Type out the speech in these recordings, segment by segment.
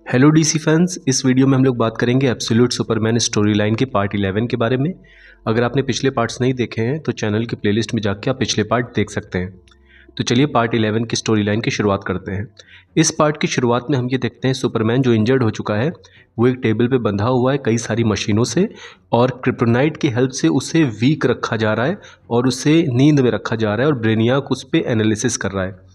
Hello DC fans, इस video में हम लोग बात करेंगे एब्सोल्यूट सुपरमैन स्टोरी लाइन के पार्ट 11 के बारे में। अगर आपने पिछले पार्ट्स नहीं देखे हैं तो चैनल की प्लेलिस्ट में जाके आप पिछले पार्ट देख सकते हैं। तो चलिए पार्ट 11 की स्टोरी लाइन की शुरुआत करते हैं। इस पार्ट की शुरुआत में हम ये देखते हैं सुपरमैन जो इंजर्ड हो चुका है वो एक टेबल पे बंधा हुआ है कई सारी मशीनों से, और क्रिप्टोनाइट की हेल्प से उसे वीक रखा जा रहा है और उसे नींद में रखा जा रहा है और ब्रेनियाक उस पर एनालिसिस कर रहा है।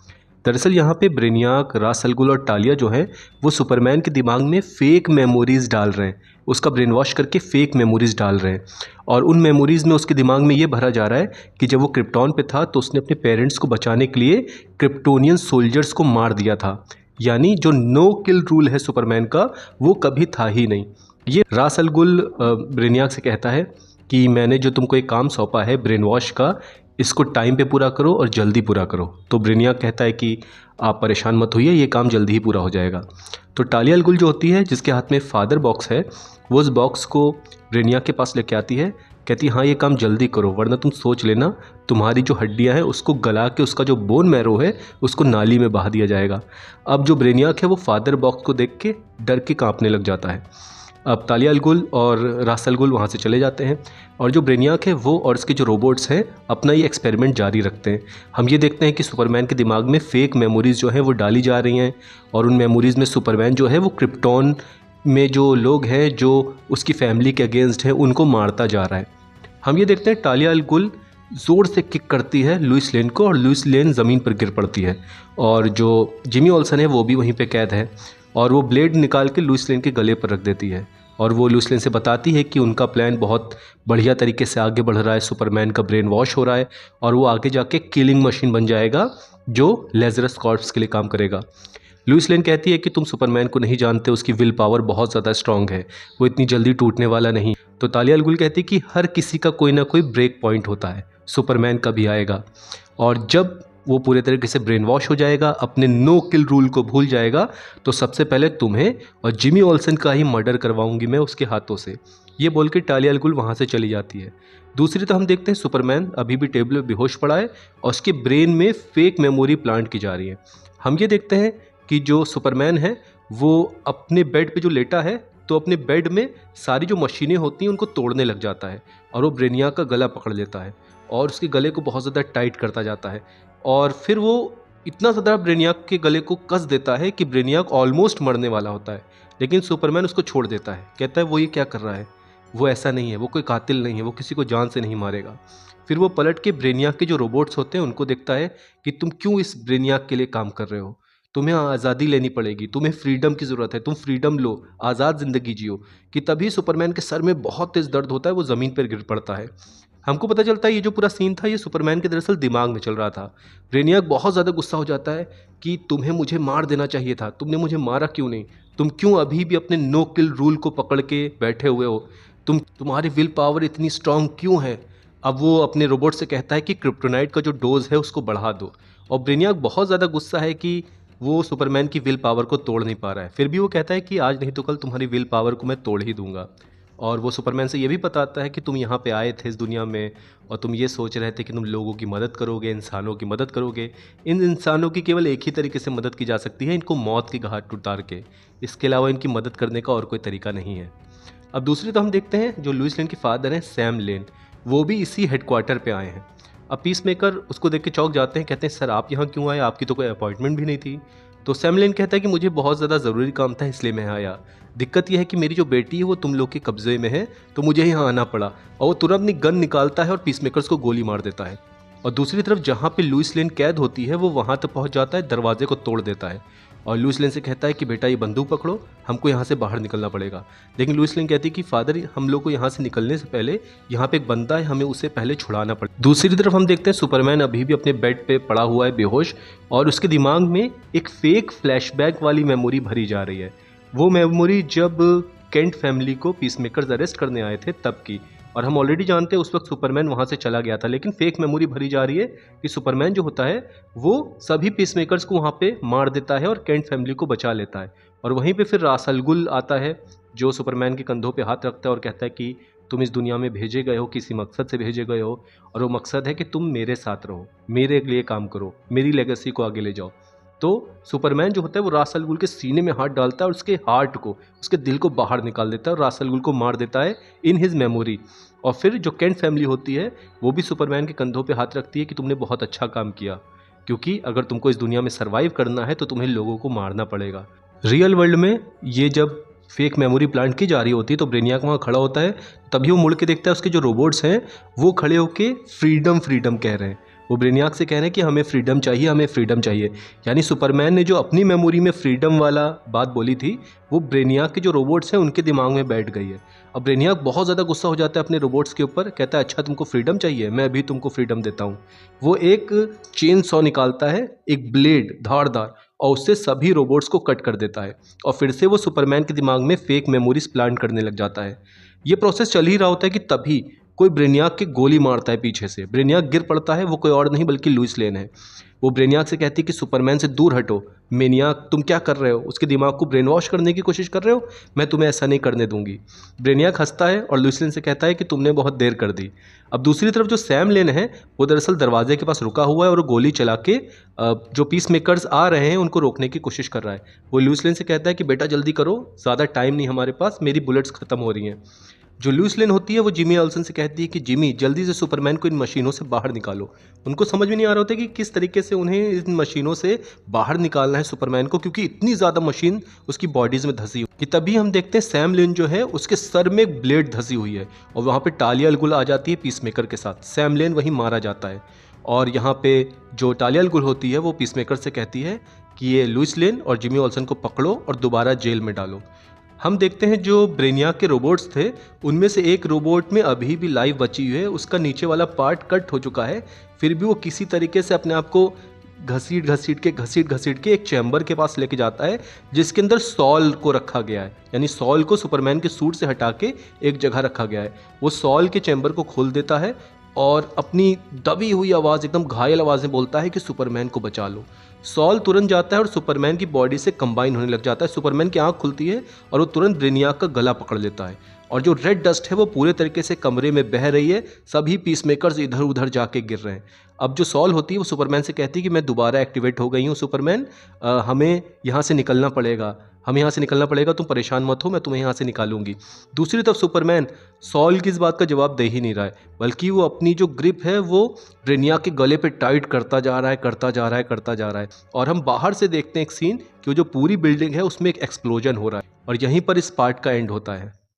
दरअसल यहाँ पे ब्रेनियाक, रास अल गुल और टालिया जो है वो सुपरमैन के दिमाग में फेक मेमोरीज डाल रहे हैं, उसका ब्रेन वॉश करके फेक मेमोरीज डाल रहे हैं। और उन मेमोरीज में उसके दिमाग में ये भरा जा रहा है कि जब वो क्रिप्टॉन पे था तो उसने अपने पेरेंट्स को बचाने के लिए क्रिप्टोनियन सोल्जर्स को मार दिया था। यानी जो नो किल रूल है सुपरमैन का वो कभी था ही नहीं। ये रास अल गुल ब्रेनियाक से कहता है कि मैंने जो तुमको एक काम सौंपा है ब्रेन वॉश का, इसको टाइम पे पूरा करो और जल्दी पूरा करो। तो ब्रेनियाक कहता है कि आप परेशान मत होइए, ये काम जल्दी ही पूरा हो जाएगा। तो टालिया अल गुल जो होती है जिसके हाथ में फादर बॉक्स है, वो उस बॉक्स को ब्रेनियाक के पास लेके आती है। कहती है हाँ ये काम जल्दी करो वरना तुम सोच लेना तुम्हारी जो हड्डियां हैं उसको गला के उसका जो बोन मैरो है उसको नाली में बहा दिया जाएगा। अब जो ब्रेनियाक है वो फादर बॉक्स को देख के डर के कांपने लग जाता है। अब तालिया अल गुल और रास अल गुल वहाँ से चले जाते हैं और जो ब्रेनियाक है वो और इसके जो रोबोट्स हैं अपना ये एक्सपेरिमेंट जारी रखते हैं। हम ये देखते हैं कि सुपरमैन के दिमाग में फेक मेमोरीज़ जो हैं वो डाली जा रही हैं और उन मेमोरीज़ में सुपरमैन जो है वो क्रिप्टॉन में जो लोग हैं जो उसकी फैमिली के अगेंस्ट हैं उनको मारता जा रहा है। हम ये देखते हैं टालिया अल गुल ज़ोर से किक करती है लुइस लेन को और लुइस लेन ज़मीन पर गिर पड़ती है। और जो जिमी ओल्सन है वो भी वहीं पे कैद है और वो ब्लेड निकाल के लुइस लेन के गले पर रख देती है और वो लुइस लेन से बताती है कि उनका प्लान बहुत बढ़िया तरीके से आगे बढ़ रहा है, सुपरमैन का ब्रेन वॉश हो रहा है और वो आगे जाके किलिंग मशीन बन जाएगा जो लेजरस कॉर्प्स के लिए काम करेगा। लुइस लेन कहती है कि तुम सुपरमैन को नहीं जानते, उसकी विल पावर बहुत ज़्यादा स्ट्रांग है, वो इतनी जल्दी टूटने वाला नहीं। तो तालिया अल गुल कहती है कि हर किसी का कोई ना कोई ब्रेक पॉइंट होता है, सुपरमैन का भी आएगा और जब वो पूरे तरीके से ब्रेन वॉश हो जाएगा, अपने नो किल रूल को भूल जाएगा, तो सबसे पहले तुम्हें और जिमी ओल्सन का ही मर्डर करवाऊंगी मैं उसके हाथों से। ये बोल के टालिया अल गुल वहाँ से चली जाती है। दूसरी तो हम देखते हैं सुपरमैन अभी भी टेबल पर बेहोश पड़ा है और उसके ब्रेन में फेक मेमोरी प्लांट की जा रही है। हम ये देखते हैं कि जो सुपरमैन है वो अपने बेड पे जो लेटा है तो अपने बेड में सारी जो मशीनें होती हैं उनको तोड़ने लग जाता है और वो ब्रेनियाक का गला पकड़ लेता है और उसके गले को बहुत ज़्यादा टाइट करता जाता है और फिर वो इतना ज़्यादा ब्रेनियाक के गले को कस देता है कि ब्रेनियाक ऑलमोस्ट मरने वाला होता है, लेकिन सुपरमैन उसको छोड़ देता है। कहता है वो ये क्या कर रहा है, वो ऐसा नहीं है, वो कोई कातिल नहीं है, वो किसी को जान से नहीं मारेगा। फिर वो पलट के ब्रेनियाक के जो रोबोट्स होते हैं उनको देखता है कि तुम क्यों इस ब्रेनियाक के लिए काम कर रहे हो, तुम्हें आज़ादी लेनी पड़ेगी, तुम्हें फ्रीडम की ज़रूरत है, तुम फ्रीडम लो, आज़ाद ज़िंदगी जियो। कि तभी सुपरमैन के सर में बहुत तेज़ दर्द होता है, वो ज़मीन पर गिर पड़ता है। हमको पता चलता है ये जो पूरा सीन था ये सुपरमैन के दरअसल दिमाग में चल रहा था। ब्रेनियाक बहुत ज़्यादा गुस्सा हो जाता है कि तुम्हें मुझे मार देना चाहिए था, तुमने मुझे मारा क्यों नहीं, तुम क्यों अभी भी अपने नो किल रूल को पकड़ के बैठे हुए हो, तुम्हारी विल पावर इतनी स्ट्रांग क्यों है। अब वो अपने रोबोट से कहता है कि क्रिप्टोनाइट का जो डोज है उसको बढ़ा दो और ब्रेनियाक बहुत ज़्यादा गुस्सा है कि वो सुपरमैन की विल पावर को तोड़ नहीं पा रहा है। फिर भी वो कहता है कि आज नहीं तो कल तुम्हारी विल पावर को मैं तोड़ ही दूंगा। और वो सुपरमैन से ये भी बताता है कि तुम यहाँ पे आए थे इस दुनिया में और तुम ये सोच रहे थे कि तुम लोगों की मदद करोगे, इंसानों की मदद करोगे। इन इंसानों की केवल एक ही तरीके से मदद की जा सकती है, इनको मौत की घाट उतार के, इसके अलावा इनकी मदद करने का और कोई तरीका नहीं है। अब दूसरी तो हम देखते हैं जो लुइस लेन के फादर हैं सैम लेन, वो भी इसी हेडक्वार्टर पे आए हैं। अब पीस मेकर उसको देख के चौंक जाते हैं, कहते हैं सर आप यहाँ क्यों आए, आपकी तो कोई अपॉइंटमेंट भी नहीं थी। तो सैम लेन कहता है कि मुझे बहुत ज़्यादा ज़रूरी काम था इसलिए मैं आया, दिक्कत यह है कि मेरी जो बेटी है वो तुम लोग के कब्जे में है तो मुझे यहाँ आना पड़ा। और वो तुरंत अपनी गन निकालता है और पीस मेकर्स को गोली मार देता है। और दूसरी तरफ जहाँ पे लुइस लेन कैद होती है वो वहाँ तक पहुँच जाता है, दरवाजे को तोड़ देता है और लुइस लेन से कहता है कि बेटा ये बंदूक पकड़ो, हमको यहाँ से बाहर निकलना पड़ेगा। लेकिन लुइस लेन कहती है कि फादर हम लोग को यहाँ से निकलने से पहले यहाँ पे एक बंदा है, हमें उसे पहले छुड़ाना पड़ेगा। दूसरी तरफ हम देखते हैं सुपरमैन अभी भी अपने बेड पे पड़ा हुआ है बेहोश और उसके दिमाग में एक फेक फ्लैशबैक वाली मेमोरी भरी जा रही है। वो मेमोरी जब केंट फैमिली को पीसमेकर्स अरेस्ट करने आए थे तब की, और हम ऑलरेडी जानते हैं उस वक्त सुपरमैन वहाँ से चला गया था, लेकिन फेक मेमोरी भरी जा रही है कि सुपरमैन जो होता है वो सभी पीसमेकर्स को वहाँ पे मार देता है और केंट फैमिली को बचा लेता है। और वहीं पे फिर रास अल गुल आता है जो सुपरमैन के कंधों पे हाथ रखता है और कहता है कि तुम इस दुनिया में भेजे गए हो, किसी मकसद से भेजे गए हो और वो मकसद है कि तुम मेरे साथ रहो, मेरे लिए काम करो, मेरी लेगेसी को आगे ले जाओ। तो सुपरमैन जो होता है वो रास अल गुल के सीने में हाथ डालता है और उसके हार्ट को, उसके दिल को बाहर निकाल देता है और रास अल गुल को मार देता है इन हिज मेमोरी। और फिर जो केंट फैमिली होती है वो भी सुपरमैन के कंधों पे हाथ रखती है कि तुमने बहुत अच्छा काम किया, क्योंकि अगर तुमको इस दुनिया में सर्वाइव करना है तो तुम्हें लोगों को मारना पड़ेगा। रियल वर्ल्ड में ये जब फेक मेमोरी प्लांट की जा रही होती है तो ब्रेनियाक वहाँ खड़ा होता है, तभी वो मुड़ के देखता है उसके जो रोबोट्स हैं वो खड़े होके फ्रीडम फ्रीडम कह रहे हैं। वो ब्रेनियाक से कह रहे हैं कि हमें फ्रीडम चाहिए, हमें फ्रीडम चाहिए। यानी सुपरमैन ने जो अपनी मेमोरी में फ्रीडम वाला बात बोली थी वो ब्रेनियाक के जो रोबोट्स हैं उनके दिमाग में बैठ गई है। अब ब्रेनियाक बहुत ज़्यादा गुस्सा हो जाता है अपने रोबोट्स के ऊपर, कहता है अच्छा तुमको फ्रीडम चाहिए, मैं अभी तुमको फ्रीडम देता हूँ। वो एक चेन सॉ निकालता है, एक ब्लेड धारदार, और उससे सभी रोबोट्स को कट कर देता है और फिर से वो सुपरमैन के दिमाग में फेक मेमोरीज प्लांट करने लग जाता है। ये प्रोसेस चल ही रहा होता है कि तभी कोई ब्रेनियाक की गोली मारता है पीछे से। ब्रेनियाक गिर पड़ता है, वो कोई और नहीं बल्कि लुइस लेन है। वो ब्रेनियाक से कहती है कि सुपरमैन से दूर हटो, मेनियाक तुम क्या कर रहे हो, उसके दिमाग को ब्रेन वॉश करने की कोशिश कर रहे हो, मैं तुम्हें ऐसा नहीं करने दूंगी। ब्रेनियाक हंसता है और लुइस लेन से कहता है कि तुमने बहुत देर कर दी। अब दूसरी तरफ जो सैम लेन है वो दरअसल दरवाजे के पास रुका हुआ है और गोली चला के जो पीस मेकर्स आ रहे हैं उनको रोकने की कोशिश कर रहा है। वो लुइस लेन से कहता है कि बेटा जल्दी करो, ज़्यादा टाइम नहीं हमारे पास, मेरी बुलेट्स ख़त्म हो रही हैं। जो लुइस लेन होती है वो जिमी ऑल्सन से कहती है कि जिमी जल्दी से सुपरमैन को इन मशीनों से बाहर निकालो। उनको समझ में नहीं आ रहा होता कि किस तरीके से उन्हें इन मशीनों से बाहर निकालना है सुपरमैन को, क्योंकि इतनी ज़्यादा मशीन उसकी बॉडीज़ में धंसी हुई कि तभी हम देखते हैं सैम लेन जो है उसके सर में एक ब्लेड धंसी हुई है और वहाँ पर टालिया अल गुल आ जाती है पीसमेकर के साथ। सैम लेन वहीं मारा जाता है और यहाँ पे जो टालिया अल गुल होती है वो पीसमेकर से कहती है कि ये लुइस लेन और जिमी ऑल्सन को पकड़ो और दोबारा जेल में डालो। हम देखते हैं जो ब्रेनियाक के रोबोट्स थे उनमें से एक रोबोट में अभी भी लाइफ बची हुई है, उसका नीचे वाला पार्ट कट हो चुका है, फिर भी वो किसी तरीके से अपने आप को घसीट घसीट के एक चैम्बर के पास लेके जाता है जिसके अंदर सॉल को रखा गया है। यानी सॉल को सुपरमैन के सूट से हटा के एक जगह रखा गया है। वो सॉल के चैम्बर को खोल देता है और अपनी दबी हुई आवाज़, एकदम घायल आवाज़ में बोलता है कि सुपरमैन को बचा लो। सॉल तुरंत जाता है और सुपरमैन की बॉडी से कंबाइन होने लग जाता है। सुपरमैन की आंख खुलती है और वो तुरंत ब्रेनियाक का गला पकड़ लेता है और जो रेड डस्ट है वो पूरे तरीके से कमरे में बह रही है, सभी पीसमेकर्स इधर उधर जाके गिर रहे हैं। अब जो सॉल होती है वो सुपरमैन से कहती है कि मैं दोबारा एक्टिवेट हो गई हूँ सुपरमैन, हमें यहाँ से निकलना पड़ेगा, तुम परेशान मत हो, मैं तुम्हें यहाँ से निकालूंगी। दूसरी तरफ सुपरमैन सॉल की इस बात का जवाब दे ही नहीं रहा है, बल्कि वो अपनी जो ग्रिप है वो ब्रेनियाक के गले पे टाइट करता जा रहा है। और हम बाहर से देखते हैं एक सीन कि वो जो पूरी बिल्डिंग है उसमें एक एक्सप्लोजन हो रहा है और यहीं पर इस पार्ट का एंड होता है।